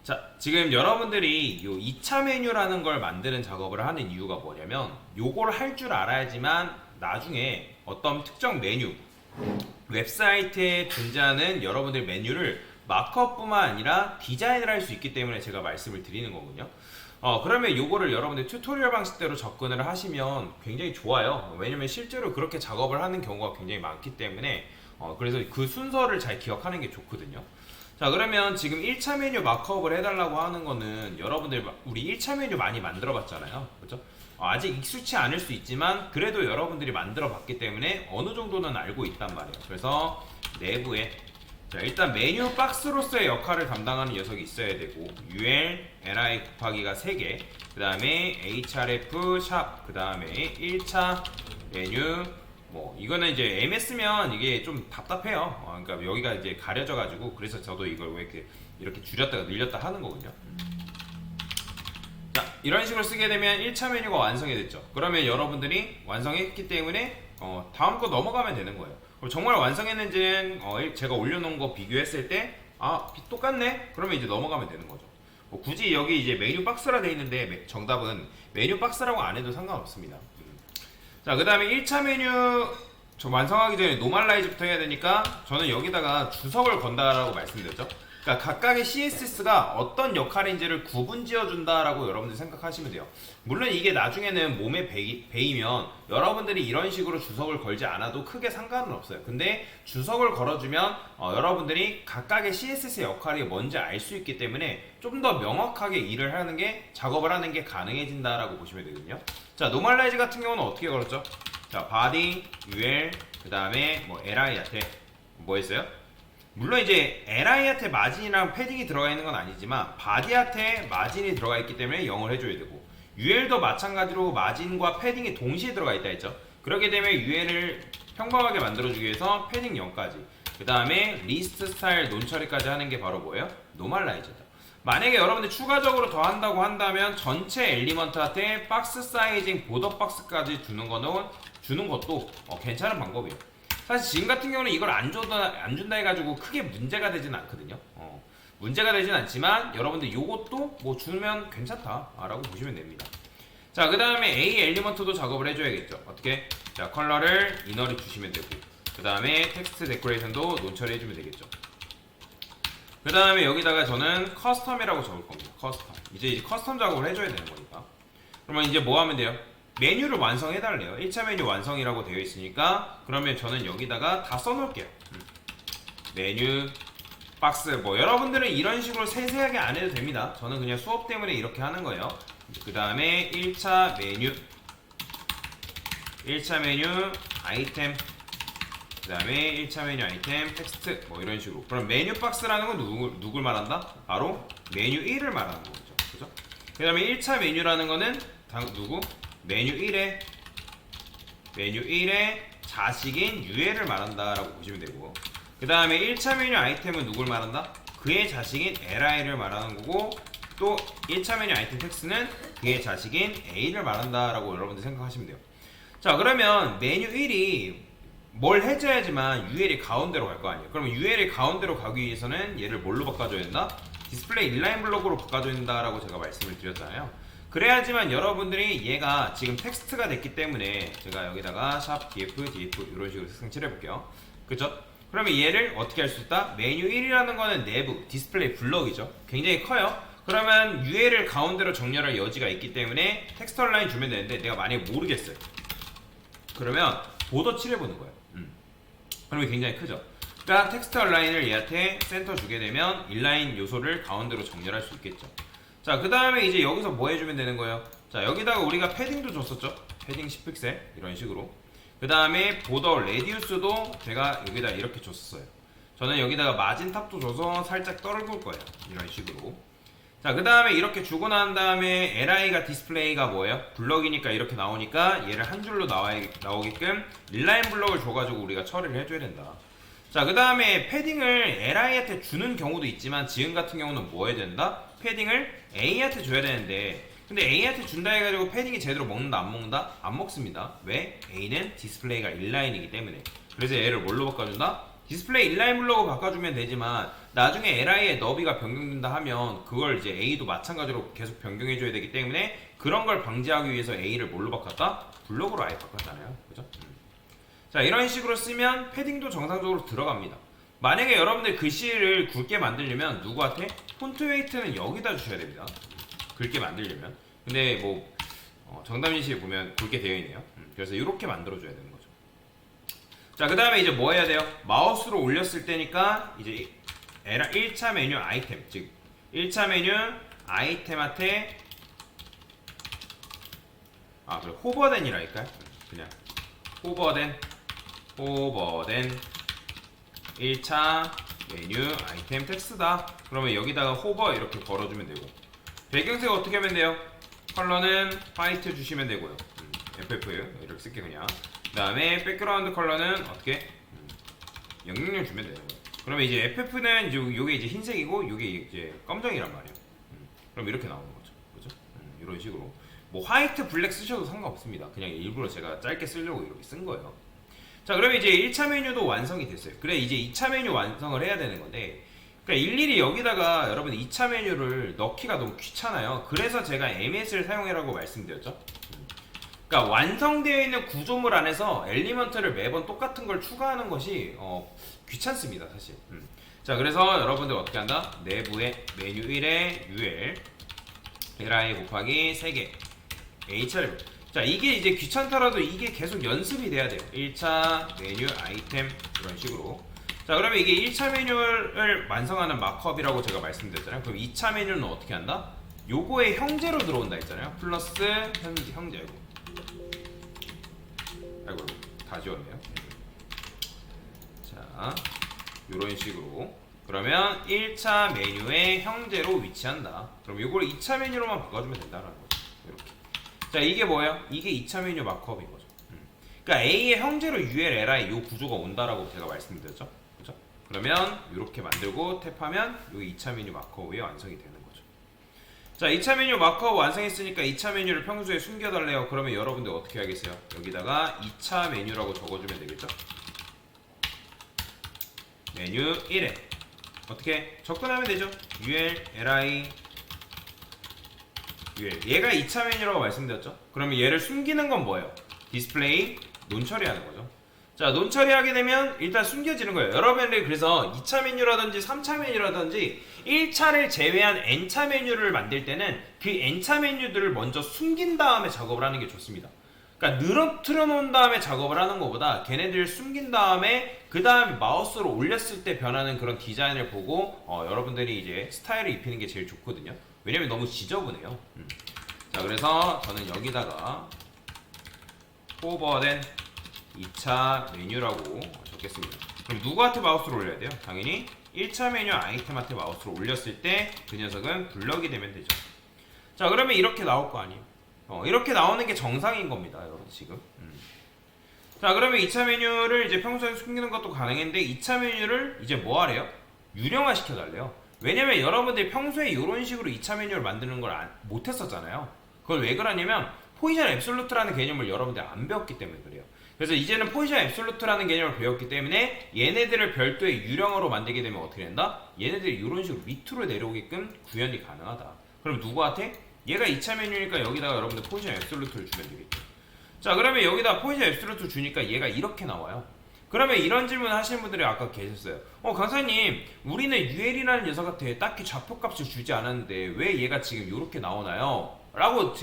자, 지금 여러분들이 요 2차 메뉴라는 걸 만드는 작업을 하는 이유가 뭐냐면 요걸 할 줄 알아야지만 나중에 어떤 특정 메뉴 웹사이트에 존재하는 여러분들 메뉴를 마크업뿐만 아니라 디자인을 할 수 있기 때문에 제가 말씀을 드리는 거군요. 그러면 요거를 여러분들 튜토리얼 방식대로 접근을 하시면 굉장히 좋아요. 왜냐면 실제로 그렇게 작업을 하는 경우가 굉장히 많기 때문에 그래서 그 순서를 잘 기억하는 게 좋거든요. 자, 그러면 지금 1차 메뉴 마크업을 해달라고 하는 거는 여러분들 우리 1차 메뉴 많이 만들어 봤잖아요. 그렇죠? 아직 익숙치 않을 수 있지만 그래도 여러분들이 만들어 봤기 때문에 어느 정도는 알고 있단 말이에요. 그래서 내부에 자, 일단 메뉴 박스로서의 역할을 담당하는 녀석이 있어야 되고 UL, LI 곱하기가 3개 그 다음에 href 샵 그 다음에 1차 메뉴 뭐 이거는 이제 MS면 이게 좀 답답해요. 그러니까 여기가 이제 가려져 가지고 그래서 저도 이걸 왜 이렇게 줄였다가 늘렸다 하는 거거든요. 자, 이런 식으로 쓰게 되면 1차 메뉴가 완성이 됐죠. 그러면 여러분들이 완성했기 때문에 다음 거 넘어가면 되는 거예요. 그럼 정말 완성했는지는 제가 올려놓은 거 비교했을 때 똑같네? 그러면 이제 넘어가면 되는 거죠. 뭐 굳이 여기 이제 메뉴 박스라 돼 있는데 정답은 메뉴 박스라고 안 해도 상관없습니다. 자, 그 다음에 1차 메뉴 저 완성하기 전에 노멀라이즈부터 해야 되니까 저는 여기다가 주석을 건다라고 말씀드렸죠. 그러니까 각각의 CSS가 어떤 역할인지를 구분 지어준다라고 여러분들 생각하시면 돼요. 물론 이게 나중에는 몸에 배이면 여러분들이 이런 식으로 주석을 걸지 않아도 크게 상관은 없어요. 근데 주석을 걸어주면 여러분들이 각각의 CSS의 역할이 뭔지 알 수 있기 때문에 좀 더 명확하게 일을 하는 게 작업을 하는 게 가능해진다라고 보시면 되거든요. 자, 노멀라이즈 같은 경우는 어떻게 걸었죠? 자, body, ul, 그 다음에 뭐 li한테 뭐 했어요? 물론 이제 li한테 마진이랑 패딩이 들어가 있는 건 아니지만 body한테 마진이 들어가 있기 때문에 0을 해줘야 되고 ul도 마찬가지로 마진과 패딩이 동시에 들어가 있다 했죠. 그렇게 되면 ul을 평범하게 만들어주기 위해서 패딩 0까지 그 다음에 리스트 스타일 논 처리까지 하는 게 바로 뭐예요? 노멀라이즈다. 만약에 여러분들 추가적으로 더 한다고 한다면 전체 엘리먼트한테 박스 사이징 보더 박스까지 주는 것도 괜찮은 방법이에요. 사실 지금 같은 경우는 이걸 안 준다 해가지고 크게 문제가 되진 않거든요. 문제가 되진 않지만 여러분들 요것도 뭐 주면 괜찮다라고 보시면 됩니다. 자, 그 다음에 A 엘리먼트도 작업을 해줘야겠죠. 어떻게? 자, 컬러를 이너를 주시면 되고 그 다음에 텍스트 데코레이션도 논처리 해주면 되겠죠. 그 다음에 여기다가 저는 커스텀이라고 적을 겁니다. 커스텀. 이제 커스텀 작업을 해줘야 되는 거니까. 그러면 이제 뭐 하면 돼요? 메뉴를 완성해달래요. 1차 메뉴 완성이라고 되어 있으니까 그러면 저는 여기다가 다 써놓을게요. 메뉴, 박스 뭐 여러분들은 이런 식으로 세세하게 안 해도 됩니다. 저는 그냥 수업 때문에 이렇게 하는 거예요. 그 다음에 1차 메뉴 아이템 그 다음에 1차 메뉴 아이템 텍스트 뭐 이런 식으로. 그럼 메뉴 박스라는 건 누굴 말한다? 바로 메뉴 1을 말하는 거죠. 그죠? 그 다음에 1차 메뉴라는 거는 누구? 메뉴 1의 자식인 UL을 말한다라고 보시면 되고 그 다음에 1차 메뉴 아이템은 누굴 말한다? 그의 자식인 LI를 말하는 거고 또 1차 메뉴 아이템 텍스트는 그의 자식인 A를 말한다라고 여러분들 생각하시면 돼요. 자, 그러면 메뉴 1이 뭘 해줘야지만 UL이 가운데로 갈 거 아니에요. 그러면 UL이 가운데로 가기 위해서는 얘를 뭘로 바꿔줘야 된다? 디스플레이 인라인 블록으로 바꿔줘야 된다라고 제가 말씀을 드렸잖아요. 그래야지만 여러분들이 얘가 지금 텍스트가 됐기 때문에 제가 여기다가 샵 df 이런 식으로 색상 칠해볼게요. 그죠? 그러면 얘를 어떻게 할 수 있다? 메뉴 1이라는 거는 내부 디스플레이 블럭이죠. 굉장히 커요. 그러면 UL을 가운데로 정렬할 여지가 있기 때문에 텍스트 라인 주면 되는데 내가 만약에 모르겠어요. 그러면 보더 칠해보는 거예요. 그러면 굉장히 크죠. 그러니까 텍스트 라인을 얘한테 센터 주게 되면 인라인 요소를 가운데로 정렬할 수 있겠죠. 자, 그 다음에 이제 여기서 뭐 해주면 되는 거예요? 자, 여기다가 우리가 패딩도 줬었죠. 패딩 10픽셀 이런 식으로. 그 다음에 보더 레디우스도 제가 여기다 이렇게 줬었어요. 저는 여기다가 마진 탑도 줘서 살짝 떨굴 거예요. 이런 식으로. 자, 그 다음에 이렇게 주고 난 다음에 LI가 디스플레이가 뭐예요? 블럭이니까 이렇게 나오니까 얘를 한 줄로 나오게끔 인라인 블럭을 줘가지고 우리가 처리를 해줘야 된다. 자, 그 다음에 패딩을 LI한테 주는 경우도 있지만 지금 같은 경우는 뭐 해야 된다? 패딩을 A한테 줘야 되는데 근데 A한테 준다 해가지고 패딩이 제대로 먹는다 안 먹는다? 안 먹습니다. 왜? A는 디스플레이가 인라인이기 때문에. 그래서 얘를 뭘로 바꿔준다? 디스플레이 인라인 블록으로 바꿔주면 되지만 나중에 li의 너비가 변경된다 하면 그걸 이제 a도 마찬가지로 계속 변경해줘야 되기 때문에 그런 걸 방지하기 위해서 a를 뭘로 바꿨다? 블록으로 아예 바꿨잖아요. 그죠? 자, 이런 식으로 쓰면 패딩도 정상적으로 들어갑니다. 만약에 여러분들 글씨를 굵게 만들려면 누구한테? 폰트 웨이트는 여기다 주셔야 됩니다. 굵게 만들려면. 근데 뭐 정답인식에 보면 굵게 되어 있네요. 그래서 이렇게 만들어줘야 되는 거죠. 자, 그 다음에 이제 뭐 해야 돼요? 마우스로 올렸을 때니까 이제 1차 메뉴 아이템, 즉 1차 메뉴 아이템한테 그래, 호버된이랄까요? 그냥 호버된 1차 메뉴 아이템 텍스트다. 그러면 여기다가 호버 이렇게 걸어주면 되고, 배경색 어떻게 하면 돼요? 컬러는 화이트 주시면 되고요. FF 이렇게 쓸게 그냥. 그 다음에 백그라운드 컬러는 어떻게? 000 주면 되는 거예요. 그러면 이제 FF는 이제 요게 이제 흰색이고 요게 이제 검정이란 말이에요. 그럼 이렇게 나오는 거죠. 그죠? 이런 식으로. 뭐 화이트 블랙 쓰셔도 상관없습니다. 그냥 일부러 제가 짧게 쓰려고 이렇게 쓴 거예요. 자, 그러면 이제 1차 메뉴도 완성이 됐어요. 그래, 이제 2차 메뉴 완성을 해야 되는 건데, 그러니까 일일이 여기다가 여러분 2차 메뉴를 넣기가 너무 귀찮아요. 그래서 제가 MS를 사용해라고 말씀드렸죠. 그러니까 완성되어 있는 구조물 안에서 엘리먼트를 매번 똑같은 걸 추가하는 것이 귀찮습니다, 사실. 자, 그래서 여러분들 어떻게 한다? 내부에 메뉴 1에 UL li 곱하기 3개 H를. 자, 이게 이제 귀찮더라도 이게 계속 연습이 돼야 돼요. 1차 메뉴 아이템 이런 식으로. 자, 그러면 이게 1차 메뉴를 완성하는 마크업이라고 제가 말씀드렸잖아요. 그럼 2차 메뉴는 어떻게 한다? 요거의 형제로 들어온다 했잖아요. 플러스 형제. 아이고 다 지웠네요. 자, 요런 식으로. 그러면 1차 메뉴의 형제로 위치한다. 그럼 요걸 2차 메뉴로만 바꿔주면 된다는 거죠. 이렇게. 자, 이게 뭐예요? 이게 2차 메뉴 마크업인 거죠. 그러니까 A의 형제로 UL, LI 요 구조가 온다라고 제가 말씀드렸죠. 그죠? 그러면 이렇게 만들고 탭하면 여기 2차 메뉴 마크업이 완성이 되는 거죠. 자, 2차 메뉴 마크업 완성했으니까 2차 메뉴를 평소에 숨겨달래요. 그러면 여러분들 어떻게 하겠어요? 여기다가 2차 메뉴라고 적어주면 되겠죠? 메뉴 1에 어떻게 접근하면 되죠? UL, LI 얘가 2차 메뉴라고 말씀드렸죠. 그러면 얘를 숨기는 건 뭐예요? 디스플레이 논 처리하는 거죠. 자, 논 처리하게 되면 일단 숨겨지는 거예요. 여러분들이 그래서 2차 메뉴라든지 3차 메뉴라든지 1차를 제외한 n차 메뉴를 만들 때는 그 n차 메뉴들을 먼저 숨긴 다음에 작업을 하는 게 좋습니다. 그러니까 늘어뜨려 놓은 다음에 작업을 하는 것보다 걔네들을 숨긴 다음에 그 다음에 마우스로 올렸을 때 변하는 그런 디자인을 보고 여러분들이 이제 스타일을 입히는 게 제일 좋거든요. 왜냐면 너무 지저분해요. 자, 그래서 저는 여기다가 호버된 2차 메뉴라고 적겠습니다. 그럼 누구한테 마우스를 올려야 돼요? 당연히 1차 메뉴 아이템한테 마우스를 올렸을 때 그 녀석은 블럭이 되면 되죠. 자, 그러면 이렇게 나올 거 아니에요. 이렇게 나오는 게 정상인 겁니다, 여러분 지금. 자, 그러면 2차 메뉴를 이제 평소에 숨기는 것도 가능한데 2차 메뉴를 이제 뭐 하래요? 유령화 시켜달래요. 왜냐면 여러분들이 평소에 이런 식으로 2차 메뉴를 만드는 걸 못했었잖아요. 그걸 왜 그러냐면 포지션 앱솔루트라는 개념을 여러분들이 안 배웠기 때문에 그래요. 그래서 이제는 포지션 앱솔루트라는 개념을 배웠기 때문에 얘네들을 별도의 유령어로 만들게 되면 어떻게 된다? 얘네들이 이런 식으로 밑으로 내려오게끔 구현이 가능하다. 그럼 누구한테? 얘가 2차 메뉴니까 여기다가 여러분들 포지션 앱솔루트를 주면 되겠죠. 자, 그러면 여기다 포지션 앱솔루트 주니까 얘가 이렇게 나와요. 그러면 이런 질문 하시는 분들이 아까 계셨어요. 강사님, 우리는 UL이라는 녀석한테 딱히 좌표값을 주지 않았는데 왜 얘가 지금 이렇게 나오나요? 라고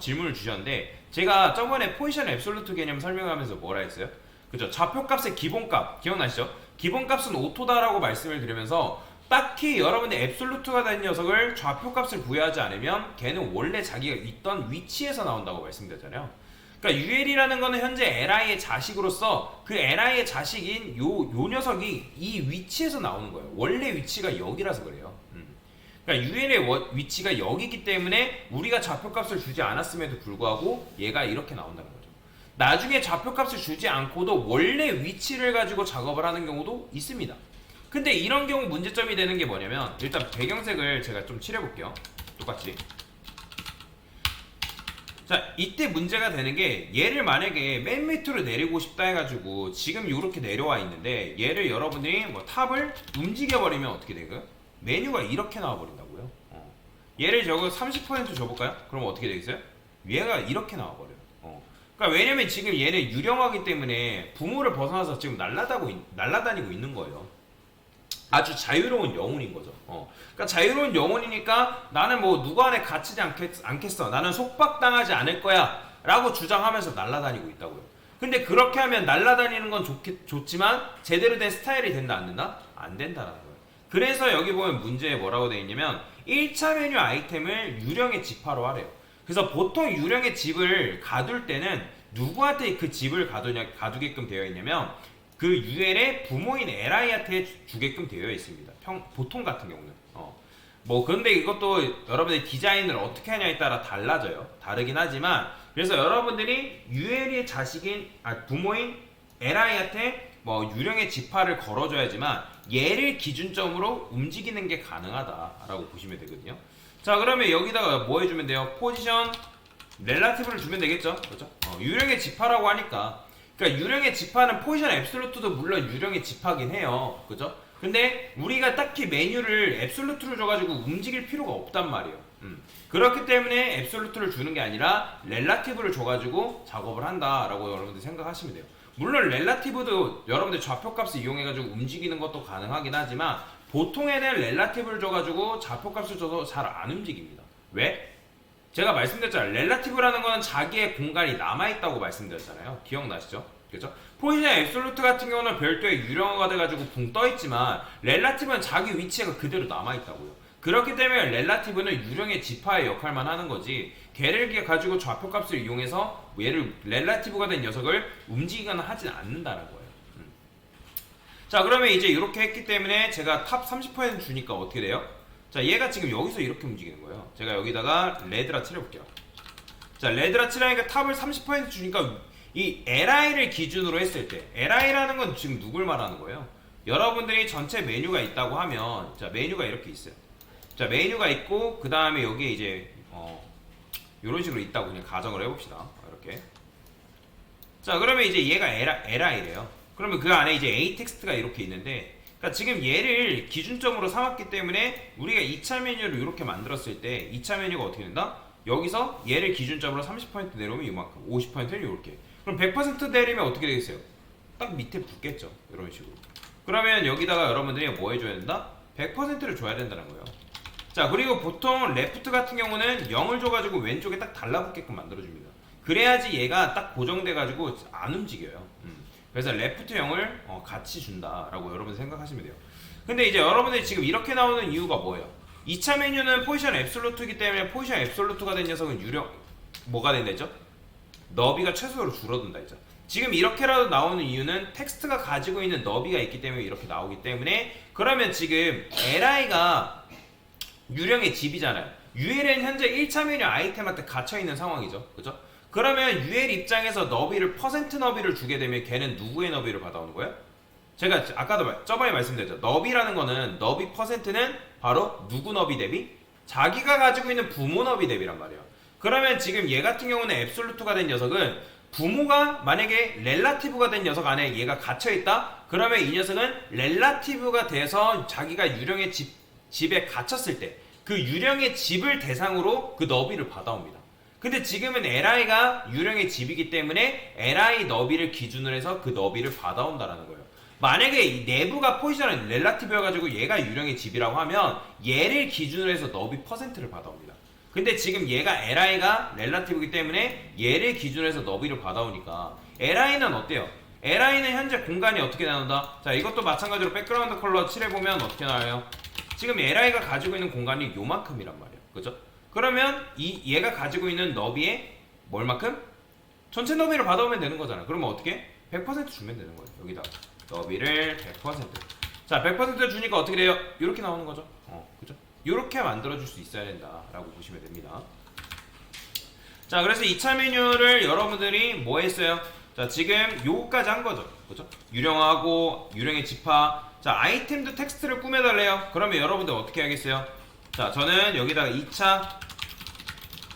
질문을 주셨는데, 제가 저번에 포지션 앱솔루트 개념 설명하면서 뭐라 했어요? 그죠? 좌표값의 기본값 기억나시죠? 기본값은 오토다라고 말씀을 드리면서 딱히 여러분들 앱솔루트가 된 녀석을 좌표값을 부여하지 않으면 걔는 원래 자기가 있던 위치에서 나온다고 말씀드렸잖아요. 그러니까 UL이라는 거는 현재 LI의 자식으로서 그 LI의 자식인 요 녀석이 이 위치에서 나오는 거예요. 원래 위치가 여기라서 그래요. 그러니까 UL의 위치가 여기기 때문에 우리가 좌표값을 주지 않았음에도 불구하고 얘가 이렇게 나온다는 거죠. 나중에 좌표값을 주지 않고도 원래 위치를 가지고 작업을 하는 경우도 있습니다. 근데 이런 경우 문제점이 되는 게 뭐냐면, 일단 배경색을 제가 좀 칠해볼게요. 똑같이 자, 이때 문제가 되는 게 얘를 만약에 맨 밑으로 내리고 싶다 해가지고 지금 이렇게 내려와 있는데 얘를 여러분들이 뭐 탑을 움직여 버리면 어떻게 되고요? 메뉴가 이렇게 나와 버린다고요. 얘를 저거 30% 줘볼까요? 그럼 어떻게 되겠어요? 얘가 이렇게 나와 버려요. 그러니까 왜냐면 지금 얘는 유령하기 때문에 부모를 벗어나서 지금 날아다니고 있는 거예요. 아주 자유로운 영혼인 거죠. 그러니까 자유로운 영혼이니까 나는 뭐 누구 안에 갇히지 않겠어. 나는 속박당하지 않을 거야. 라고 주장하면서 날아다니고 있다고요. 근데 그렇게 하면 날아다니는 건 좋지만 제대로 된 스타일이 된다 안 된다? 안 된다는 거예요. 그래서 여기 보면 문제에 뭐라고 되어 있냐면 1차 메뉴 아이템을 유령의 집화로 하래요. 그래서 보통 유령의 집을 가둘 때는 누구한테 그 집을 가두게끔 되어 있냐면 그 UL의 부모인 LI한테 주게끔 되어 있습니다. 보통 같은 경우는. 뭐 그런데 이것도 여러분의 디자인을 어떻게 하냐에 따라 달라져요. 다르긴 하지만 그래서 여러분들이 UL의 부모인 LI한테 뭐 유령의 지파를 걸어줘야지만 얘를 기준점으로 움직이는 게 가능하다라고 보시면 되거든요. 자, 그러면 여기다가 뭐 해주면 돼요? 포지션 렐라티브를 주면 되겠죠? 그렇죠? 유령의 지파라고 하니까 그러니까 유령의 지파는 포지션 앱솔루트도 물론 유령의 지파긴 해요. 그죠? 근데 우리가 딱히 메뉴를 앱솔루트를 줘가지고 움직일 필요가 없단 말이에요. 그렇기 때문에 앱솔루트를 주는 게 아니라 렐라티브를 줘가지고 작업을 한다라고 여러분들 생각하시면 돼요. 물론 렐라티브도 여러분들 좌표값을 이용해가지고 움직이는 것도 가능하긴 하지만 보통에는 렐라티브를 줘가지고 좌표값을 줘서 잘 안 움직입니다. 왜? 제가 말씀드렸잖아요. 렐라티브라는 거는 자기의 공간이 남아있다고 말씀드렸잖아요. 기억나시죠? 그죠? 포지션 앱솔루트 같은 경우는 별도의 유령어가 돼가지고 붕 떠있지만 렐라티브는 자기 위치가 그대로 남아있다고요. 그렇기 때문에 렐라티브는 유령의 지파의 역할만 하는 거지 걔를 가지고 좌표값을 이용해서 얘를 렐라티브가 된 녀석을 움직이거나 하진 않는다는 거예요. 자, 그러면 이제 이렇게 했기 때문에 제가 탑 30% 주니까 어떻게 돼요? 자, 얘가 지금 여기서 이렇게 움직이는 거예요. 제가 여기다가 레드라 칠해볼게요. 자, 레드라 칠하니까 탑을 30% 주니까 이 LI를 기준으로 했을 때 LI라는 건 지금 누굴 말하는 거예요? 여러분들이 전체 메뉴가 있다고 하면 자, 메뉴가 이렇게 있어요. 자, 메뉴가 있고 그 다음에 여기에 이제 이런 식으로 있다고 그냥 가정을 해봅시다. 이렇게. 자, 그러면 이제 얘가 LI래요. 그러면 그 안에 이제 A 텍스트가 이렇게 있는데 그러니까 지금 얘를 기준점으로 삼았기 때문에 우리가 2차 메뉴를 이렇게 만들었을 때 2차 메뉴가 어떻게 된다? 여기서 얘를 기준점으로 30% 내려오면 이만큼 50%는 이렇게 그럼 100% 내리면 어떻게 되겠어요? 딱 밑에 붙겠죠. 이런 식으로. 그러면 여기다가 여러분들이 뭐 해줘야 된다? 100%를 줘야 된다는 거예요. 자, 그리고 보통 레프트 같은 경우는 0을 줘가지고 왼쪽에 딱 달라붙게끔 만들어줍니다. 그래야지 얘가 딱 고정돼가지고 안 움직여요. 그래서 레프트 0을 같이 준다라고 여러분 생각하시면 돼요. 근데 이제 여러분들이 지금 이렇게 나오는 이유가 뭐예요? 2차 메뉴는 포지션 앱솔루트이기 때문에 포지션 앱솔루트가 된 녀석은 뭐가 된다죠? 너비가 최소로 줄어든다 했죠. 지금 이렇게라도 나오는 이유는 텍스트가 가지고 있는 너비가 있기 때문에 이렇게 나오기 때문에 그러면 지금 LI가 유령의 집이잖아요. UL은 현재 1차 메뉴 아이템한테 갇혀있는 상황이죠. 그죠? 그러면 UL 입장에서 퍼센트 너비를 주게 되면 걔는 누구의 너비를 받아오는 거예요? 제가 아까도 저번에 말씀드렸죠. 너비라는 거는 너비 퍼센트는 바로 누구 너비 대비? 자기가 가지고 있는 부모 너비 대비란 말이에요. 그러면 지금 얘 같은 경우는 앱솔루트가 된 녀석은 부모가 만약에 렐라티브가 된 녀석 안에 얘가 갇혀있다? 그러면 이 녀석은 렐라티브가 돼서 자기가 유령의 집에 갇혔을 때 그 유령의 집을 대상으로 그 너비를 받아옵니다. 근데 지금은 LI가 유령의 집이기 때문에 LI 너비를 기준으로 해서 그 너비를 받아온다라는 거예요. 만약에 이 내부가 포지션은 렐라티브여가지고 얘가 유령의 집이라고 하면 얘를 기준으로 해서 너비 퍼센트를 받아옵니다. 근데 지금 얘가 LI가 렐라티브이기 때문에 얘를 기준으로 해서 너비를 받아오니까 LI는 어때요? LI는 현재 공간이 어떻게 나온다? 자, 이것도 마찬가지로 백그라운드 컬러 칠해보면 어떻게 나와요? 지금 LI가 가지고 있는 공간이 요만큼이란 말이에요. 그죠? 그러면 얘가 가지고 있는 너비의 뭘만큼? 전체 너비를 받아오면 되는 거잖아. 그러면 어떻게? 100% 주면 되는 거예요. 여기다가 너비를 100%. 자, 100% 주니까 어떻게 돼요? 이렇게 나오는 거죠. 그죠? 이렇게 만들어줄 수 있어야 된다라고 보시면 됩니다. 자, 그래서 2차 메뉴를 여러분들이 뭐 했어요? 자, 지금 요거까지 한 거죠. 그죠? 유령하고 유령의 지파. 자, 아이템도 텍스트를 꾸며달래요. 그러면 여러분들 어떻게 하겠어요? 자, 저는 여기다가 2차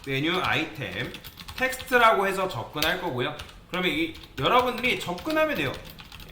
메뉴 아이템 텍스트라고 해서 접근할 거고요. 그러면 여러분들이 접근하면 돼요.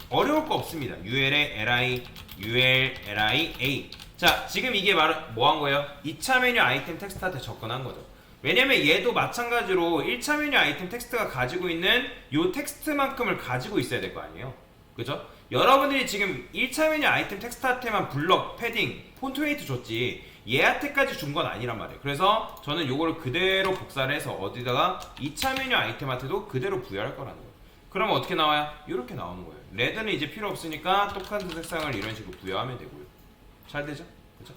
어려울 거 없습니다. UL에 li, ul, li, a. 자, 지금 이게 뭐 한 거예요? 2차 메뉴 아이템 텍스트한테 접근한 거죠. 왜냐면 얘도 마찬가지로 1차 메뉴 아이템 텍스트가 가지고 있는 요 텍스트만큼을 가지고 있어야 될 거 아니에요. 그죠? 여러분들이 지금 1차 메뉴 아이템 텍스트한테만 블럭, 패딩, 폰트 웨이트 줬지 얘한테까지 준 건 아니란 말이에요. 그래서 저는 요거를 그대로 복사를 해서 어디다가 2차 메뉴 아이템한테도 그대로 부여할 거라는 거예요. 그러면 어떻게 나와요? 이렇게 나오는 거예요. 레드는 이제 필요 없으니까 똑같은 색상을 이런 식으로 부여하면 되고요. 잘 되죠? 그죠?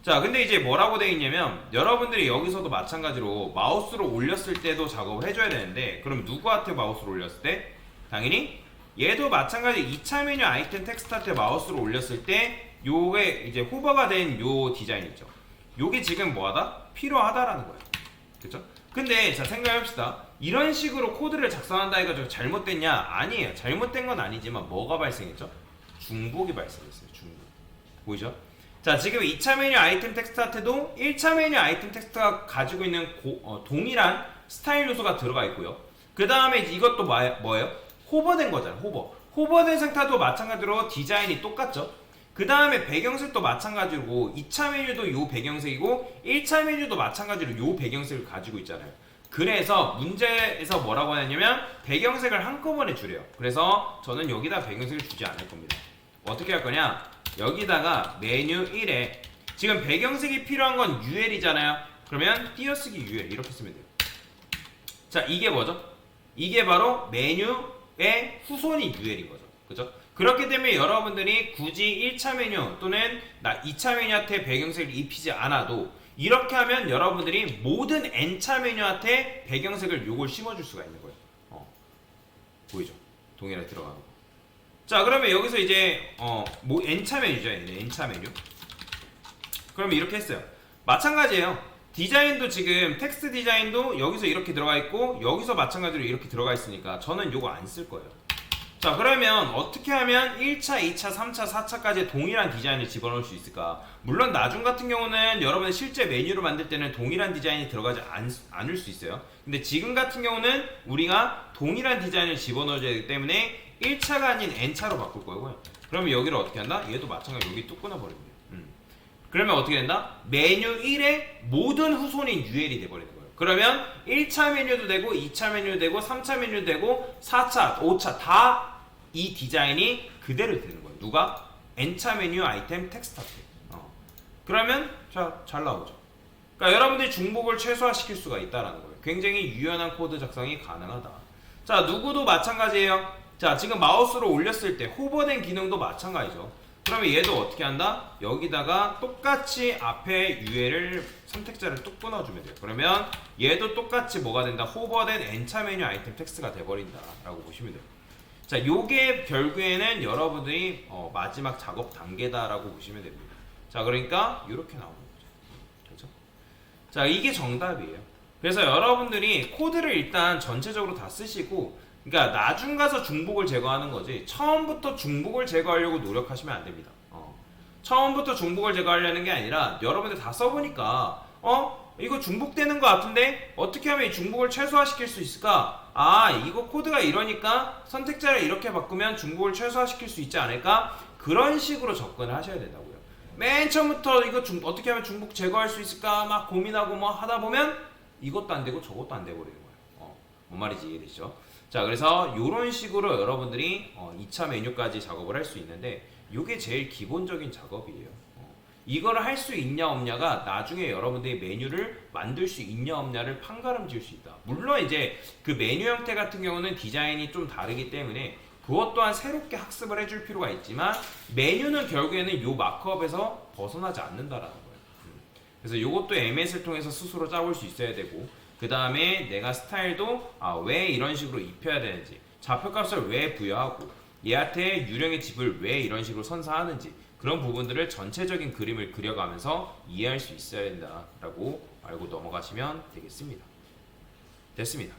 자, 근데 이제 뭐라고 되어 있냐면 여러분들이 여기서도 마찬가지로 마우스로 올렸을 때도 작업을 해줘야 되는데 그럼 누구한테 마우스로 올렸을 때? 당연히 얘도 마찬가지 2차 메뉴 아이템 텍스트한테 마우스로 올렸을 때 요게 이제 호버가 된 요 디자인 있죠. 요게 지금 뭐하다? 필요하다라는 거예요. 그쵸? 근데 자 생각해봅시다. 이런 식으로 코드를 작성한다 해가지고 잘못됐냐? 아니에요. 잘못된 건 아니지만 뭐가 발생했죠? 중복이 발생했어요. 중복. 보이죠? 자, 지금 2차 메뉴 아이템 텍스트한테도 1차 메뉴 아이템 텍스트가 가지고 있는 동일한 스타일 요소가 들어가 있고요. 그 다음에 이것도 뭐예요? 호버된 거잖아요. 호버된 상태도 마찬가지로 디자인이 똑같죠. 그 다음에 배경색도 마찬가지로 2차 메뉴도 요 배경색이고 1차 메뉴도 마찬가지로 요 배경색을 가지고 있잖아요. 그래서 문제에서 뭐라고 하냐면 배경색을 한꺼번에 주래요. 그래서 저는 여기다 배경색을 주지 않을 겁니다. 어떻게 할 거냐? 여기다가 메뉴 1에 지금 배경색이 필요한 건 UL이잖아요. 그러면 띄어쓰기 UL 이렇게 쓰면 돼요. 자, 이게 뭐죠? 이게 바로 메뉴의 후손이 UL인 거죠. 그죠? 그렇기 때문에 여러분들이 굳이 1차 메뉴 또는 2차 메뉴한테 배경색을 입히지 않아도 이렇게 하면 여러분들이 모든 N차 메뉴한테 배경색을 요걸 심어줄 수가 있는 거예요. 보이죠? 동일하게 들어가는 거. 자, 그러면 여기서 이제 뭐 N차 메뉴죠. N차 메뉴. 그러면 이렇게 했어요. 마찬가지예요. 디자인도 지금 텍스트 디자인도 여기서 이렇게 들어가 있고 여기서 마찬가지로 이렇게 들어가 있으니까 저는 요거 안 쓸 거예요. 자, 그러면 어떻게 하면 1차, 2차, 3차, 4차까지 동일한 디자인을 집어넣을 수 있을까? 물론 나중 같은 경우는 여러분 실제 메뉴를 만들 때는 동일한 디자인이 들어가지 않을 수 있어요. 근데 지금 같은 경우는 우리가 동일한 디자인을 집어넣어야 되기 때문에 1차가 아닌 N차로 바꿀 거고요. 그러면 여기를 어떻게 한다? 얘도 마찬가지로 여기 뚝 끊어버립니다. 그러면 어떻게 된다? 메뉴 1의 모든 후손인 UL이 돼버리는 거예요. 그러면 1차 메뉴도 되고 2차 메뉴도 되고 3차 메뉴도 되고 4차, 5차 다 이 디자인이 그대로 되는 거예요. 누가? N차 메뉴 아이템 텍스트한테. 그러면 잘 나오죠. 그러니까 여러분들이 중복을 최소화시킬 수가 있다는 거예요. 굉장히 유연한 코드 작성이 가능하다. 자, 누구도 마찬가지예요. 자, 지금 마우스로 올렸을 때 호버된 기능도 마찬가지죠. 그러면 얘도 어떻게 한다? 여기다가 똑같이 앞에 UL을 선택자를 뚝 끊어주면 돼요. 그러면 얘도 똑같이 뭐가 된다? 호버된 N차 메뉴 아이템 텍스트가 돼버린다 라고 보시면 돼요. 자, 요게 결국에는 여러분들이 마지막 작업 단계다라고 보시면 됩니다. 자, 그러니까 이렇게 나오는 거죠. 그렇죠? 자, 이게 정답이에요. 그래서 여러분들이 코드를 일단 전체적으로 다 쓰시고, 그러니까 나중 가서 중복을 제거하는 거지 처음부터 중복을 제거하려고 노력하시면 안 됩니다. 처음부터 중복을 제거하려는 게 아니라 여러분들 다 써보니까 이거 중복되는 것 같은데 어떻게 하면 이 중복을 최소화시킬 수 있을까? 아, 이거 코드가 이러니까 선택자를 이렇게 바꾸면 중복을 최소화시킬 수 있지 않을까? 그런 식으로 접근을 하셔야 된다고요. 맨 처음부터 이거 어떻게 하면 중복 제거할 수 있을까 막 고민하고 뭐 하다 보면 이것도 안 되고 저것도 안 돼 버리는 거예요. 뭔 말인지 이해되시죠? 자, 그래서 이런 식으로 여러분들이 2차 메뉴까지 작업을 할 수 있는데 이게 제일 기본적인 작업이에요. 이거를 할 수 있냐 없냐가 나중에 여러분들이 메뉴를 만들 수 있냐 없냐를 판가름 지을 수 있다. 물론 이제 그 메뉴 형태 같은 경우는 디자인이 좀 다르기 때문에 그것 또한 새롭게 학습을 해줄 필요가 있지만 메뉴는 결국에는 이 마크업에서 벗어나지 않는다라는 거예요. 그래서 이것도 MS를 통해서 스스로 짜볼 수 있어야 되고, 그 다음에 내가 스타일도 왜 이런 식으로 입혀야 되는지, 좌표값을 왜 부여하고 얘한테 유령의 집을 왜 이런 식으로 선사하는지, 그런 부분들을 전체적인 그림을 그려가면서 이해할 수 있어야 된다라고 알고 넘어가시면 되겠습니다. 됐습니다.